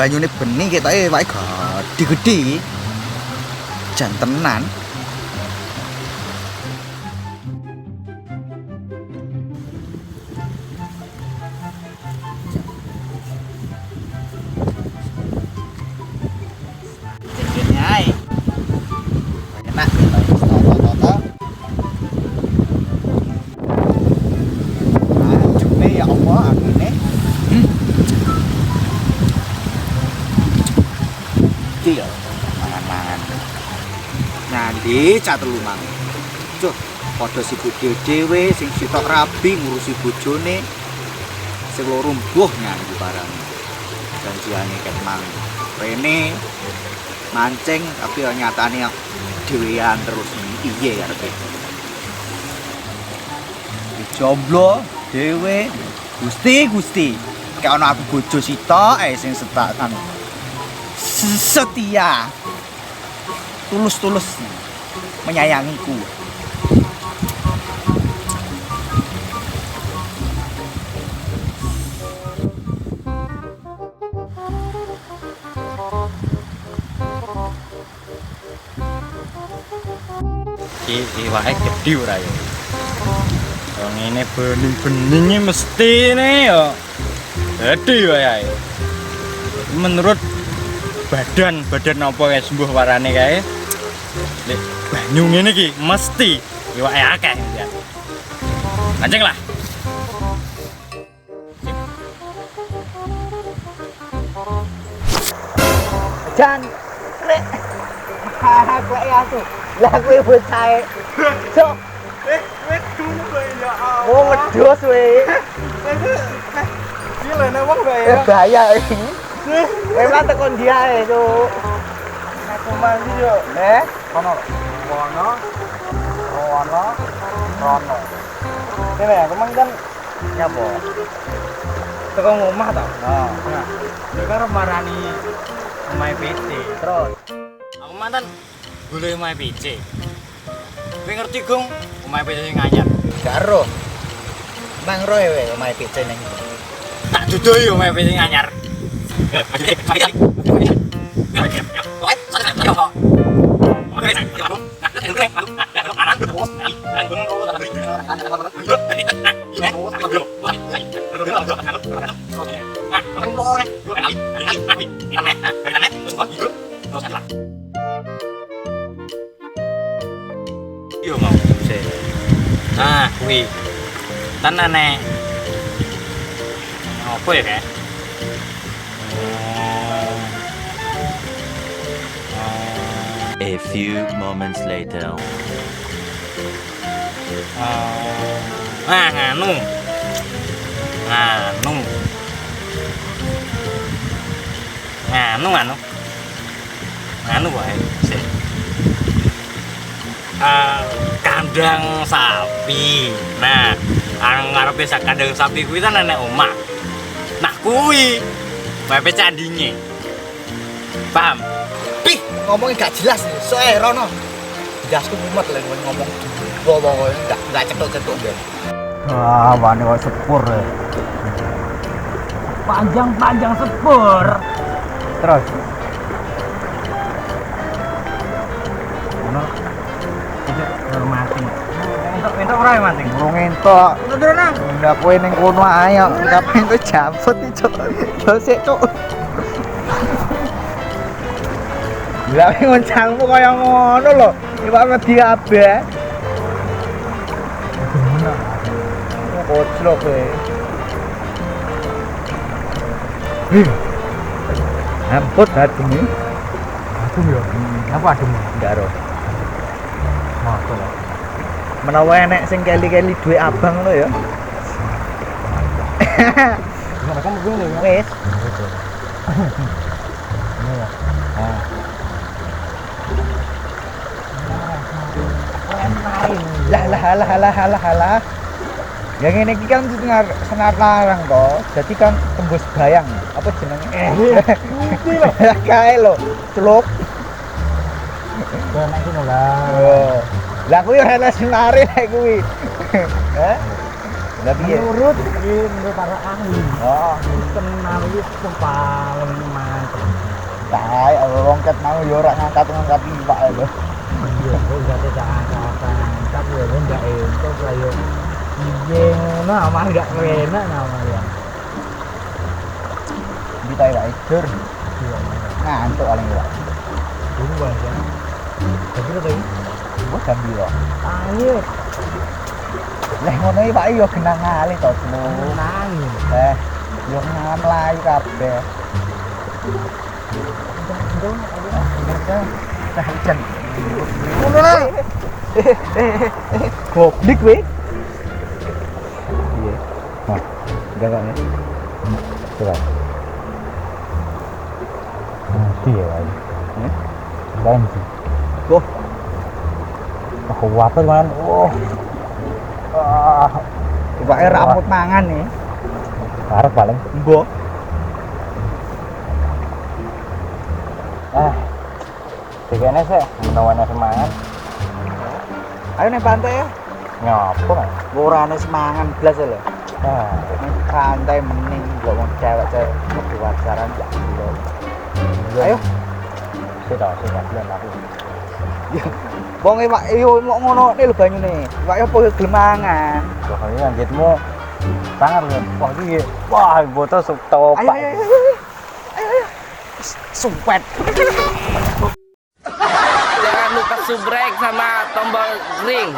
Banyune bening ketoke wae gede-gede. Jan tenan. Jenenge ae. Enak toto-toto. Ajune ya Allah angine. Iki ya mangan-mangan. Nyandi cah telu mang. Cuk, padha sibuk dhewe sing sitok rabi ngurusi bojone. Sing loro mbuh nyandi barang. Janjiane ket mang. Rene mancing tapi nyatane dhewean terus iye karepe. Dijomblo dhewe Gusti kayak ana aku bojo sitok sing setak anu setia tulus menyayangiku. Iwake gedhi ora ya. Wong ngene bening-beninge mesti ne ya. Gedhi wae. Menurut badan apa guys mbuh warane kae. Lek banyu ngene iki mesti iwake akeh ya. Mancing lah. Jan, rek. Aku ya tuh. Lah kowe bocahe. Sok. Wedung kowe ya. Oh, wedhus we. Iki lho nek wong bae ya. Bahaya iki. Memang tekon dia Cuk. Aku mandi yo. Kono. Rono. Dene aku mang kan Nyapa? teko ngomah ta. Nah, Nah, yo karo marani omahe PC. terus. Aku mantan golek omahe PC. Kowe ngerti Gong, omahe PC sing anyar. Karo. Mang roe we omahe PC ning. Tak dudoi omahe PC sing anyar. Yo mau sih. Nah, kuwi. Tenane. Apa ya, Kak? A few moments later. Nganu. Nganu wae. Sik. Kandang sapi. Nah, ngarepe sak kandang sapi kuwi kan nenek omah. Nah, kuwi wae candinge. Paham? Pih, ngomongnya gak jelas nih. Soe Rono. Jasku mumet lagi ngomong. Bawa enggak cetok-cetok deh. Wah, wani kok sepur ya. Panjang sepur. Terus. Ono. Iki mati. Entuk ora mati. Urung entok. Terus nang. Ndak kowe ning kono ae kok. Enggak pengen jambut iki, Cuk. Yo sik, Cuk. Lah ngoncangmu kaya ngono lho. Iwak wedi kabeh. Koclok kowe. Ampun adem iki. Adem ya. Apa adem? Enggak ro. Masa lah. Menawa enek sing keli-keli duwe abang ngono ya. Mereka mungkin ya. Wis. Lah. Yang ini kan senar larang toh. Jadi kan tembus bayang. Apa jenenge? Kae lho, celuk. Ya nek ngono lah. Oh. Lah kuwi ora ana senare nek kuwi. Hah? Lah piye? Menurut para ahli, Oh, kenal itu paling mantap. kae wong ket mau yo ora ngangkat iwak lho. Iya, kok gak ada angkatan. Tapi ya enggak entuk lah yo. Iya, ngono amah gak enak namanya. Kita iwak ijur. Iya. Ngantuk paling iwak. Dulu aja. Tapi lagi Wes jam piro? ayo Lah ngono iwak yo genang ngali to, Bro. nangis. Yo nang mlayu kabeh. Jan. Ngono lah. Goblik kowe. Iya. Nah, gak nih. Coba. Nanti ya, Eh? nanti. Tuh. Aku waper man. Oh, Iwake rambut mangan nih. harap paling. Mbok. Tikene sih, menawan semangat. Ayo nih pantai ya. Nyopo kan? Ora ana semangan blas lho. Ah, Ning pantai mending kok wong cewek-cewek mlebu pacaran ya. Ayo. sudah belum aku. Wong iwak yo mok ngono ne lho banyune. Iwake apa gelem mangan. Pokoknya lanjutmu sangar kan. Wah, iki wah, botol sup topak. Ayo. Sumpet. Jangan lupa subrek sama tombol ring.